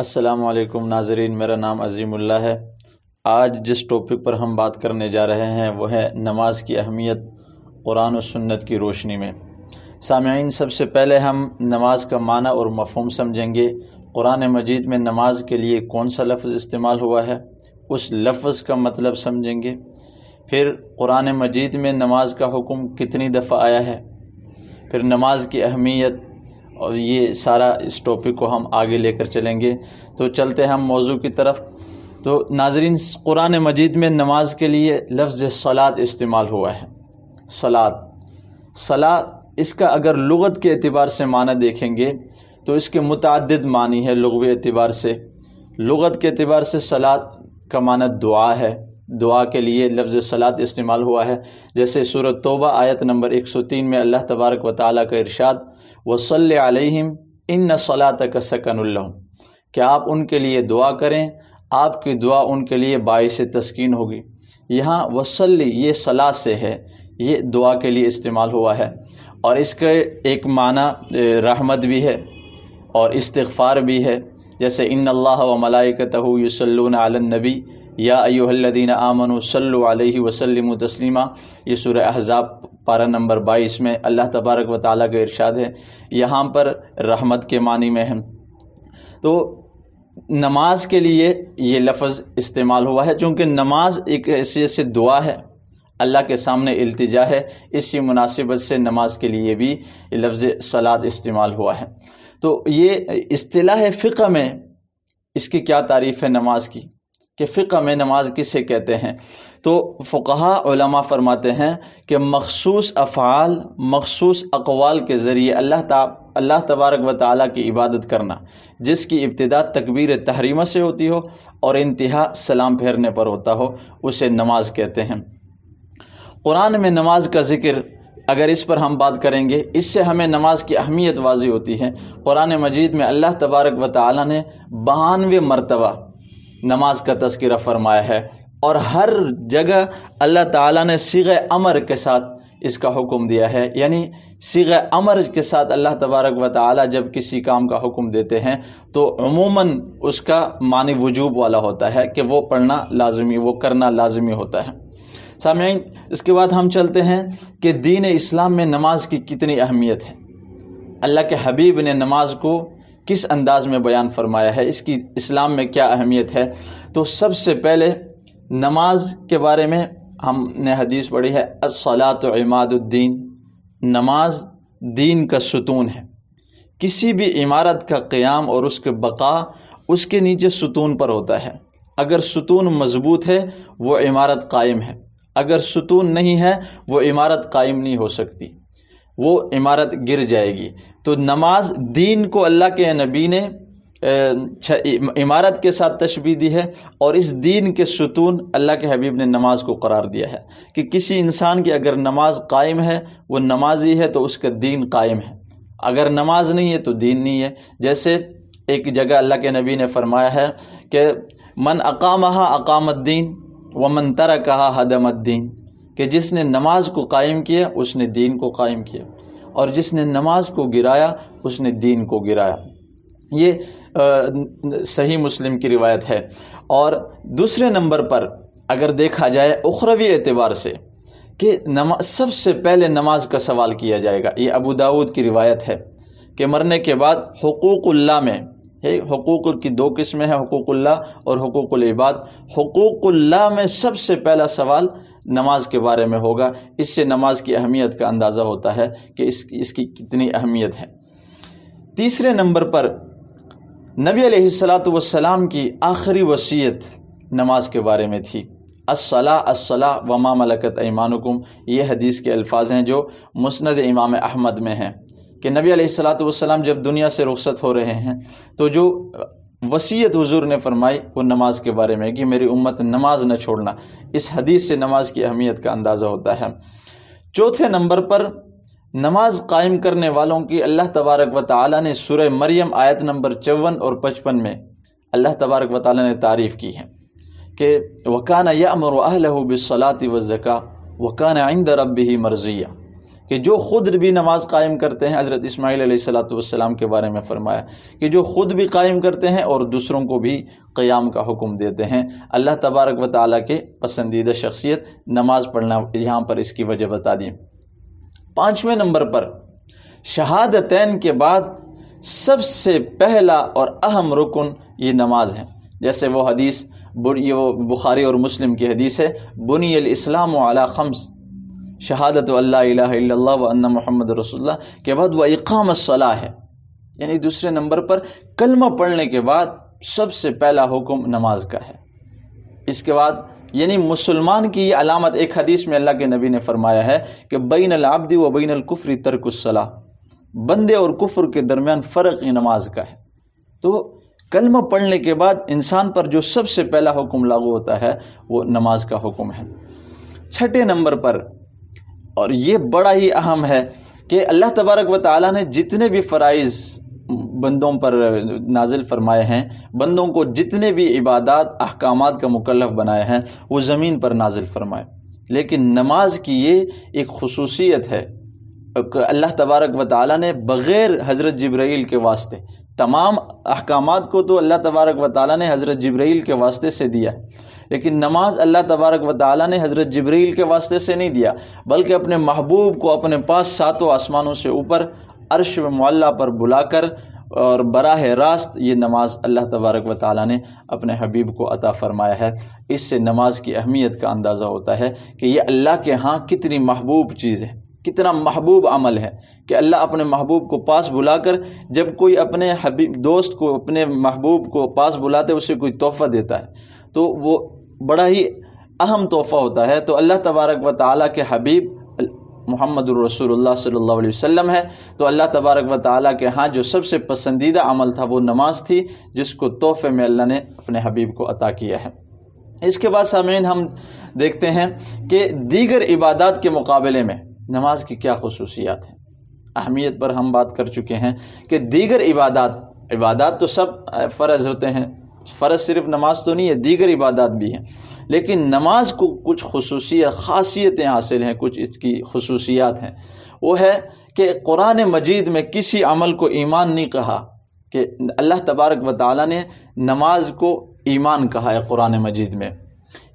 السلام علیکم ناظرین، میرا نام عظیم اللہ ہے۔ آج جس ٹاپک پر ہم بات کرنے جا رہے ہیں وہ ہے نماز کی اہمیت قرآن و سنت کی روشنی میں۔ سامعین، سب سے پہلے ہم نماز کا معنی اور مفہوم سمجھیں گے۔ قرآن مجید میں نماز کے لیے کون سا لفظ استعمال ہوا ہے، اس لفظ کا مطلب سمجھیں گے۔ پھر قرآن مجید میں نماز کا حکم کتنی دفعہ آیا ہے، پھر نماز کی اہمیت، اور یہ سارا اس ٹاپک کو ہم آگے لے کر چلیں گے۔ تو چلتے ہم موضوع کی طرف۔ تو ناظرین، قرآن مجید میں نماز کے لیے لفظ صلاۃ استعمال ہوا ہے۔ صلاۃ اس کا اگر لغت کے اعتبار سے معنی دیکھیں گے تو اس کے متعدد معنی ہے لغوی اعتبار سے۔ لغت کے اعتبار سے صلاۃ کا معنی دعا ہے، دعا کے لیے لفظ صلاۃ استعمال ہوا ہے۔ جیسے سورۃ توبہ آیت نمبر 103 میں اللہ تبارک و تعالیٰ کا ارشاد، وَصَلِّ عَلَيْهِمْ إِنَّ صَلَاتَكَ سَكَنٌ لَهُمْ، کہ آپ ان کے لیے دعا کریں، آپ کی دعا ان کے لیے باعث تسکین ہوگی۔ یہاں وصلی یہ صلاۃ سے ہے، یہ دعا کے لیے استعمال ہوا ہے، اور اس کے ایک معنی رحمت بھی ہے اور استغفار بھی ہے۔ جیسے ان اللہ و ملائکتہ یصلون علی النبی یا ایھا الذین آمنوا صلوا علیہ وسلموا تسلیما، یہ سورہ احزاب پارہ نمبر 22 میں اللہ تبارک و تعالیٰ کا ارشاد ہے۔ یہاں پر رحمت کے معنی میں ہے۔ تو نماز کے لیے یہ لفظ استعمال ہوا ہے، چونکہ نماز ایک حیثیت سے دعا ہے، اللہ کے سامنے التجا ہے، اسی مناسبت سے نماز کے لیے بھی لفظ صلاۃ استعمال ہوا ہے۔ تو یہ اصطلاح فقہ میں اس کی کیا تعریف ہے نماز کی، کہ فقہ میں نماز کسے کہتے ہیں؟ تو فقہاء علماء فرماتے ہیں کہ مخصوص افعال، مخصوص اقوال کے ذریعے اللہ تبارک و تعالیٰ کی عبادت کرنا، جس کی ابتدا تکبیر تحریمہ سے ہوتی ہو اور انتہا سلام پھیرنے پر ہوتا ہو، اسے نماز کہتے ہیں۔ قرآن میں نماز کا ذکر، اگر اس پر ہم بات کریں گے، اس سے ہمیں نماز کی اہمیت واضح ہوتی ہے۔ قرآن مجید میں اللہ تبارک و تعالیٰ نے 92 مرتبہ نماز کا تذکرہ فرمایا ہے، اور ہر جگہ اللہ تعالیٰ نے صیغہ امر کے ساتھ اس کا حکم دیا ہے۔ یعنی صیغہ امر کے ساتھ اللہ تبارک و تعالیٰ جب کسی کام کا حکم دیتے ہیں تو عموماً اس کا معنی وجوب والا ہوتا ہے، کہ وہ پڑھنا لازمی، وہ کرنا لازمی ہوتا ہے۔ سامعین، اس کے بعد ہم چلتے ہیں کہ دین اسلام میں نماز کی کتنی اہمیت ہے، اللہ کے حبیب نے نماز کو کس انداز میں بیان فرمایا ہے، اس کی اسلام میں کیا اہمیت ہے۔ تو سب سے پہلے نماز کے بارے میں ہم نے حدیث پڑھی ہے، الصلاۃ عماد الدین، نماز دین کا ستون ہے۔ کسی بھی عمارت کا قیام اور اس کے بقا اس کے نیچے ستون پر ہوتا ہے۔ اگر ستون مضبوط ہے وہ عمارت قائم ہے، اگر ستون نہیں ہے وہ عمارت قائم نہیں ہو سکتی، وہ عمارت گر جائے گی۔ تو نماز دین کو اللہ کے نبی نے عمارت کے ساتھ تشبیہ دی ہے، اور اس دین کے ستون اللہ کے حبیب نے نماز کو قرار دیا ہے، کہ کسی انسان کی اگر نماز قائم ہے، وہ نمازی ہے تو اس کا دین قائم ہے، اگر نماز نہیں ہے تو دین نہیں ہے۔ جیسے ایک جگہ اللہ کے نبی نے فرمایا ہے کہ من اقامہا اقام الدین ومن ترکہا ہدم الدین، کہ جس نے نماز کو قائم کیا اس نے دین کو قائم کیا، اور جس نے نماز کو گرایا اس نے دین کو گرایا۔ یہ صحیح مسلم کی روایت ہے۔ اور دوسرے نمبر پر اگر دیکھا جائے اخروی اعتبار سے، کہ سب سے پہلے نماز کا سوال کیا جائے گا، یہ ابو داؤد کی روایت ہے، کہ مرنے کے بعد حقوق اللہ میں حقوق کی 2 قسمیں ہیں، حقوق اللہ اور حقوق العباد۔ حقوق اللہ میں سب سے پہلا سوال نماز کے بارے میں ہوگا۔ اس سے نماز کی اہمیت کا اندازہ ہوتا ہے کہ اس کی کتنی اہمیت ہے۔ تیسرے نمبر پر نبی علیہ السلام کی آخری وصیت نماز کے بارے میں تھی، الصلاۃ وما ملکت ایمانکم، یہ حدیث کے الفاظ ہیں جو مسند امام احمد میں ہیں، کہ نبی علیہ السلام جب دنیا سے رخصت ہو رہے ہیں تو جو وصیت حضور نے فرمائی وہ نماز کے بارے میں، کہ میری امت نماز نہ چھوڑنا۔ اس حدیث سے نماز کی اہمیت کا اندازہ ہوتا ہے۔ چوتھے نمبر پر نماز قائم کرنے والوں کی اللہ تبارک و تعالیٰ نے سورہ مریم آیت نمبر 54 اور 55 میں اللہ تبارک و تعالیٰ نے تعریف کی ہے، کہ وَكَانَ يَأْمُرُ أَهْلَهُ بِالصَّلَاةِ وَالزَّكَاةِ وَكَانَ عِندَ رَبِّهِ مَرْضِيًّا، کہ جو خود بھی نماز قائم کرتے ہیں، حضرت اسماعیل علیہ السلام کے بارے میں فرمایا کہ جو خود بھی قائم کرتے ہیں اور دوسروں کو بھی قیام کا حکم دیتے ہیں۔ اللہ تبارک و تعالیٰ کے پسندیدہ شخصیت نماز پڑھنا، یہاں پر اس کی وجہ بتا دی۔ 5ویں نمبر پر شہادتین کے بعد سب سے پہلا اور اہم رکن یہ نماز ہے، جیسے وہ حدیث یہ وہ بخاری اور مسلم کی حدیث ہے، بنی الاسلام علی خمس، شہادت اللہ الہ الا اللہ و ان محمد رسول اللہ کے بعد وہ اقام الصلاۃ ہے، یعنی دوسرے نمبر پر کلمہ پڑھنے کے بعد سب سے پہلا حکم نماز کا ہے۔ اس کے بعد یعنی مسلمان کی یہ علامت، ایک حدیث میں اللہ کے نبی نے فرمایا ہے کہ بین العبد و بین الکفر ترک الصلاۃ، بندے اور کفر کے درمیان فرق نماز کا ہے۔ تو کلمہ پڑھنے کے بعد انسان پر جو سب سے پہلا حکم لاگو ہوتا ہے وہ نماز کا حکم ہے۔ 6 نمبر پر، اور یہ بڑا ہی اہم ہے، کہ اللہ تبارک و تعالیٰ نے جتنے بھی فرائض بندوں پر نازل فرمائے ہیں، بندوں کو جتنے بھی عبادات احکامات کا مکلف بنائے ہیں، وہ زمین پر نازل فرمائے، لیکن نماز کی یہ ایک خصوصیت ہے کہ اللہ تبارک و تعالیٰ نے بغیر حضرت جبرائیل کے واسطے، تمام احکامات کو تو اللہ تبارک و تعالیٰ نے حضرت جبرائیل کے واسطے سے دیا ہے، لیکن نماز اللہ تبارک و تعالیٰ نے حضرت جبرائیل کے واسطے سے نہیں دیا، بلکہ اپنے محبوب کو اپنے پاس 7 آسمانوں سے اوپر عرش معلیٰ پر بلا کر اور براہ راست یہ نماز اللہ تبارک و تعالیٰ نے اپنے حبیب کو عطا فرمایا ہے۔ اس سے نماز کی اہمیت کا اندازہ ہوتا ہے کہ یہ اللہ کے ہاں کتنی محبوب چیز ہے، کتنا محبوب عمل ہے کہ اللہ اپنے محبوب کو پاس بلا کر، جب کوئی اپنے حبیب دوست کو، اپنے محبوب کو پاس بلاتے اسے کوئی تحفہ دیتا ہے تو وہ بڑا ہی اہم تحفہ ہوتا ہے۔ تو اللہ تبارک و تعالیٰ کے حبیب محمد الرسول اللہ صلی اللہ علیہ وسلم ہے، تو اللہ تبارک و تعالیٰ کے ہاں جو سب سے پسندیدہ عمل تھا وہ نماز تھی، جس کو تحفے میں اللہ نے اپنے حبیب کو عطا کیا ہے۔ اس کے بعد سامعین ہم دیکھتے ہیں کہ دیگر عبادات کے مقابلے میں نماز کی کیا خصوصیات ہیں۔ اہمیت پر ہم بات کر چکے ہیں کہ دیگر عبادات تو سب فرض ہوتے ہیں، فرض صرف نماز تو نہیں ہے، دیگر عبادات بھی ہیں، لیکن نماز کو کچھ خاصیتیں حاصل ہیں، کچھ اس کی خصوصیات ہیں۔ وہ ہے کہ قرآن مجید میں کسی عمل کو ایمان نہیں کہا، کہ اللہ تبارک و تعالیٰ نے نماز کو ایمان کہا ہے قرآن مجید میں۔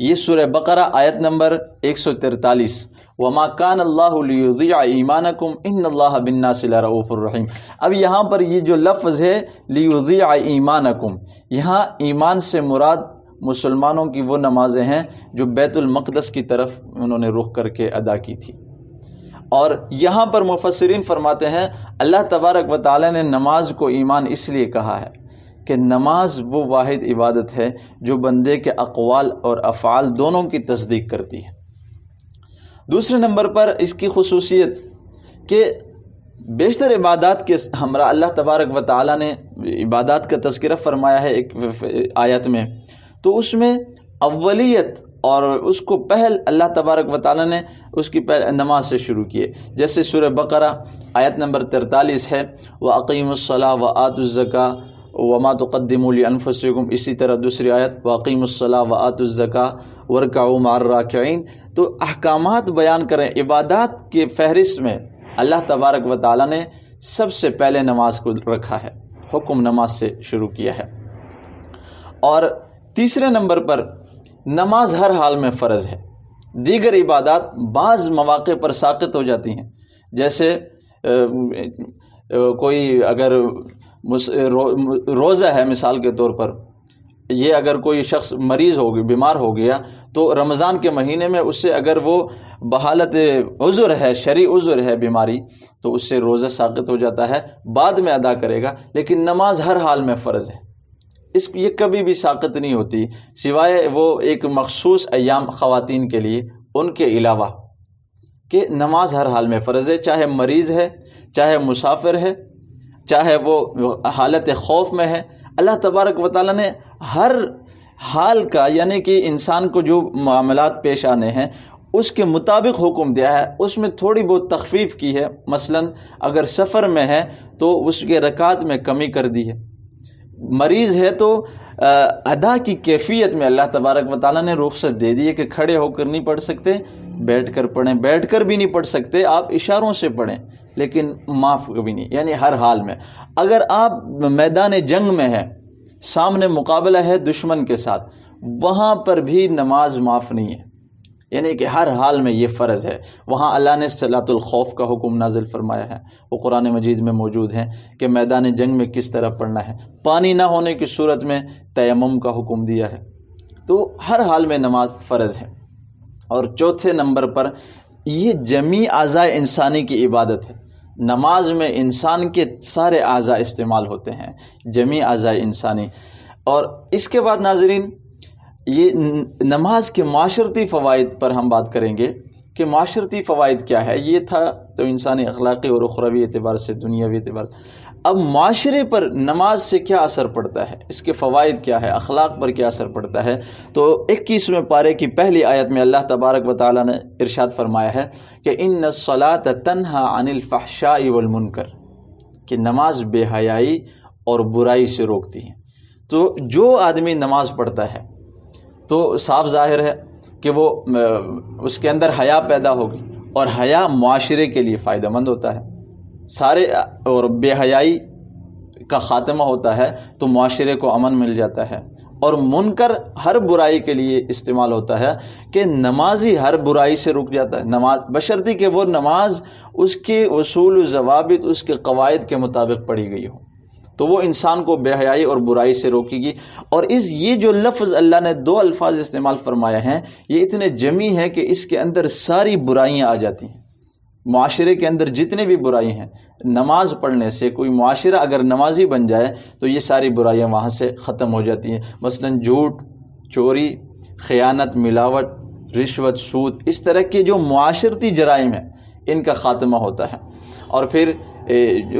یہ سورہ بقرہ آیت نمبر 143، وَمَا كَانَ اللَّهُ لِيُضِيعَ إِيمَانَكُمْ إِنَّ اللَّهَ بِالنَّاسِ لَرَءُوفٌ رَحِيمٌ۔ اب یہاں پر یہ جو لفظ ہے لِيُضِيعَ إِيمَانَكُمْ، یہاں ایمان سے مراد مسلمانوں کی وہ نمازیں ہیں جو بیت المقدس کی طرف انہوں نے رخ کر کے ادا کی تھی۔ اور یہاں پر مفسرین فرماتے ہیں اللہ تبارک و تعالی نے نماز کو ایمان اس لیے کہا ہے کہ نماز وہ واحد عبادت ہے جو بندے کے اقوال اور افعال دونوں کی تصدیق کرتی ہے۔ دوسرے نمبر پر اس کی خصوصیت کہ بیشتر عبادات کے ہمراہ اللہ تبارک و تعالیٰ نے عبادات کا تذکرہ فرمایا ہے ایک آیت میں، تو اس میں اولیت اور اس کو پہل اللہ تبارک و تعالیٰ نے اس کی نماز سے شروع کیے، جیسے سورہ بقرہ آیت نمبر 43 ہے وَأَقِیمُوا الصَّلَاةَ وَآتُوا الزَّکَاةَ وَمَا تُقَدِّمُوا لِأَنفُسِکُمْ، اسی طرح دوسری آیت وَأَقِیمُوا الصَّلَاةَ وَآتُوا الزَّکَاةَ وَارْکَعُوا مَعَ الرَّاکِعِینَ۔ تو احکامات بیان کریں، عبادات کے فہرست میں اللہ تبارک و تعالیٰ نے سب سے پہلے نماز کو رکھا ہے، حکم نماز سے شروع کیا ہے۔ اور تیسرے نمبر پر نماز ہر حال میں فرض ہے، دیگر عبادات بعض مواقع پر ساقط ہو جاتی ہیں، جیسے کوئی اگر روزہ ہے مثال کے طور پر، یہ اگر کوئی شخص مریض ہو گیا، بیمار ہو گیا، تو رمضان کے مہینے میں اس سے اگر وہ بحالت عذر ہے، شرعی عذر ہے بیماری، تو اس سے روزہ ساقط ہو جاتا ہے، بعد میں ادا کرے گا، لیکن نماز ہر حال میں فرض ہے، یہ کبھی بھی ساقط نہیں ہوتی، سوائے وہ ایک مخصوص ایام خواتین کے لیے، ان کے علاوہ، کہ نماز ہر حال میں فرض ہے، چاہے مریض ہے، چاہے مسافر ہے، چاہے وہ حالت خوف میں ہے۔ اللہ تبارک و تعالیٰ نے ہر حال کا، یعنی کہ انسان کو جو معاملات پیش آنے ہیں اس کے مطابق حکم دیا ہے، اس میں تھوڑی بہت تخفیف کی ہے، مثلا اگر سفر میں ہے تو اس کے رکعات میں کمی کر دی ہے، مریض ہے تو ادا کی کیفیت میں اللہ تبارک و تعالیٰ نے رخصت دے دی ہے کہ کھڑے ہو کر نہیں پڑھ سکتے، بیٹھ کر پڑھیں، بیٹھ کر بھی نہیں پڑھ سکتے آپ اشاروں سے پڑھیں، لیکن معاف کبھی نہیں، یعنی ہر حال میں۔ اگر آپ میدان جنگ میں ہیں، سامنے مقابلہ ہے دشمن کے ساتھ، وہاں پر بھی نماز معاف نہیں ہے، یعنی کہ ہر حال میں یہ فرض ہے۔ وہاں اللہ نے صلاۃ الخوف کا حکم نازل فرمایا ہے، وہ قرآن مجید میں موجود ہے کہ میدان جنگ میں کس طرح پڑھنا ہے۔ پانی نہ ہونے کی صورت میں تیمم کا حکم دیا ہے۔ تو ہر حال میں نماز فرض ہے۔ اور چوتھے نمبر پر یہ جمیع اعضاء انسانی کی عبادت ہے۔ نماز میں انسان کے سارے اعضاء استعمال ہوتے ہیں، جمیع اعضاء انسانی۔ اور اس کے بعد ناظرین، یہ نماز کے معاشرتی فوائد پر ہم بات کریں گے کہ معاشرتی فوائد کیا ہے۔ یہ تھا تو انسانی اخلاقی اور اخروی اعتبار سے، دنیاوی اعتبار سے۔ اب معاشرے پر نماز سے کیا اثر پڑتا ہے، اس کے فوائد کیا ہے، اخلاق پر کیا اثر پڑتا ہے۔ تو 21ویں پارے کی پہلی آیت میں اللہ تبارک و تعالیٰ نے ارشاد فرمایا ہے کہ ان الصلاۃ تنہی عن الفحشاء والمنکر، کہ نماز بے حیائی اور برائی سے روکتی ہے۔ تو جو آدمی نماز پڑھتا ہے تو صاف ظاہر ہے کہ وہ اس کے اندر حیا پیدا ہوگی، اور حیا معاشرے کے لیے فائدہ مند ہوتا ہے۔ سارے اور بے حیائی کا خاتمہ ہوتا ہے تو معاشرے کو امن مل جاتا ہے۔ اور منکر ہر برائی کے لیے استعمال ہوتا ہے کہ نمازی ہر برائی سے رک جاتا ہے، نماز بشرطی کہ وہ نماز اس کے اصول و ضوابط، اس کے قواعد کے مطابق پڑھی گئی ہو، تو وہ انسان کو بے حیائی اور برائی سے روکے گی۔ اور یہ جو لفظ اللہ نے 2 الفاظ استعمال فرمایا ہیں، یہ اتنے جمی ہیں کہ اس کے اندر ساری برائیاں آ جاتی ہیں۔ معاشرے کے اندر جتنے بھی برائی ہیں، نماز پڑھنے سے کوئی معاشرہ اگر نمازی بن جائے تو یہ ساری برائیاں وہاں سے ختم ہو جاتی ہیں۔ مثلا جھوٹ، چوری، خیانت، ملاوٹ، رشوت، سود، اس طرح کے جو معاشرتی جرائم ہیں ان کا خاتمہ ہوتا ہے۔ اور پھر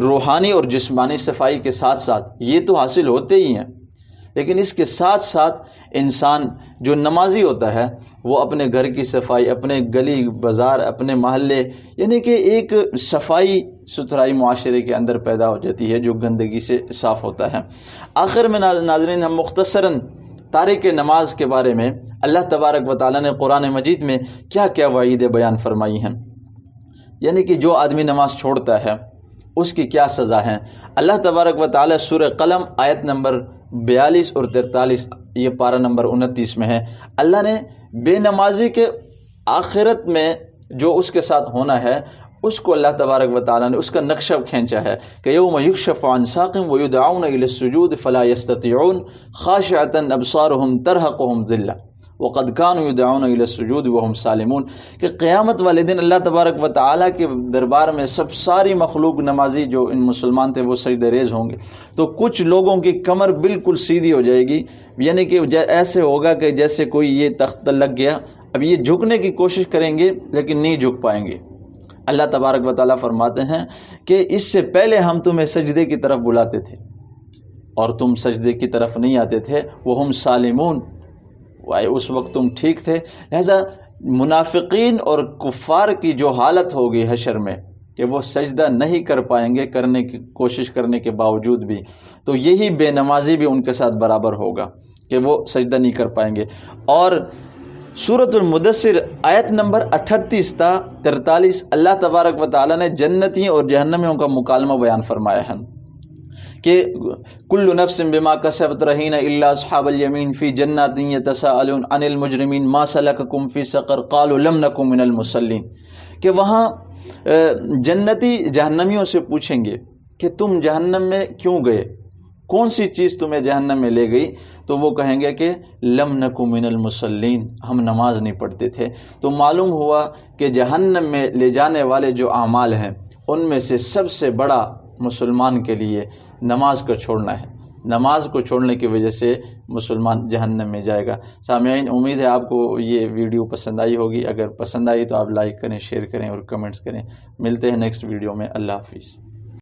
روحانی اور جسمانی صفائی کے ساتھ ساتھ یہ تو حاصل ہوتے ہی ہیں، لیکن اس کے ساتھ ساتھ انسان جو نمازی ہوتا ہے وہ اپنے گھر کی صفائی، اپنے گلی بازار، اپنے محلے، یعنی کہ ایک صفائی ستھرائی معاشرے کے اندر پیدا ہو جاتی ہے جو گندگی سے صاف ہوتا ہے۔ آخر میں ناظرین، ہم مختصراً تارک نماز کے بارے میں اللہ تبارک و تعالیٰ نے قرآن مجید میں کیا کیا وعیدیں بیان فرمائی ہیں، یعنی کہ جو آدمی نماز چھوڑتا ہے اس کی کیا سزا ہے۔ اللہ تبارک و تعالیٰ سورہ قلم آیت نمبر 42 اور 43، یہ پارہ نمبر 29 میں ہے، اللہ نے بے نمازی کے آخرت میں جو اس کے ساتھ ہونا ہے اس کو اللہ تبارک و تعالیٰ نے اس کا نقشہ کھینچا ہے کہ یوم یکشف عن ساق ویدعون الی السجود فلا یستطیعون خاشعۃ ابصارهم ترہقهم ذلہ وقد كانوا يدعون الى السجود وهم سالمون، کہ قیامت والے دن اللہ تبارک و تعالیٰ کے دربار میں ساری مخلوق نمازی جو ان مسلمان تھے وہ سجدہ ریز ہوں گے، تو کچھ لوگوں کی کمر بالکل سیدھی ہو جائے گی، یعنی کہ ایسے ہوگا کہ جیسے کوئی یہ تخت لگ گیا، اب یہ جھکنے کی کوشش کریں گے لیکن نہیں جھک پائیں گے۔ اللہ تبارک و تعالیٰ فرماتے ہیں کہ اس سے پہلے ہم تمہیں سجدے کی طرف بلاتے تھے اور تم سجدے کی طرف نہیں آتے تھے، وہم سالمون، اس وقت تم ٹھیک تھے۔ لہذا منافقین اور کفار کی جو حالت ہوگی حشر میں کہ وہ سجدہ نہیں کر پائیں گے کرنے کی کوشش کرنے کے باوجود بھی، تو یہی بے نمازی بھی ان کے ساتھ برابر ہوگا کہ وہ سجدہ نہیں کر پائیں گے۔ اور سورۃ المدثر آیت نمبر 38 تا 43 اللہ تبارک و تعالیٰ نے جنتیوں اور جہنمیوں کا مکالمہ بیان فرمایا ہے کہ کل نفس بما کسبت رہین الا اصحاب الیمین فی جنات یتساءلون عن المجرمین ما سلککم فی سقر قالوا لم نکن من المصلین، کہ وہاں جنتی جہنمیوں سے پوچھیں گے کہ تم جہنم میں کیوں گئے، کون سی چیز تمہیں جہنم میں لے گئی، تو وہ کہیں گے کہ لم نکن من المصلین، ہم نماز نہیں پڑھتے تھے۔ تو معلوم ہوا کہ جہنم میں لے جانے والے جو اعمال ہیں ان میں سے سب سے بڑا مسلمان کے لیے نماز کو چھوڑنا ہے۔ نماز کو چھوڑنے کی وجہ سے مسلمان جہنم میں جائے گا۔ سامعین، امید ہے آپ کو یہ ویڈیو پسند آئی ہوگی، اگر پسند آئی تو آپ لائک کریں، شیئر کریں اور کمنٹس کریں۔ ملتے ہیں نیکسٹ ویڈیو میں، اللہ حافظ۔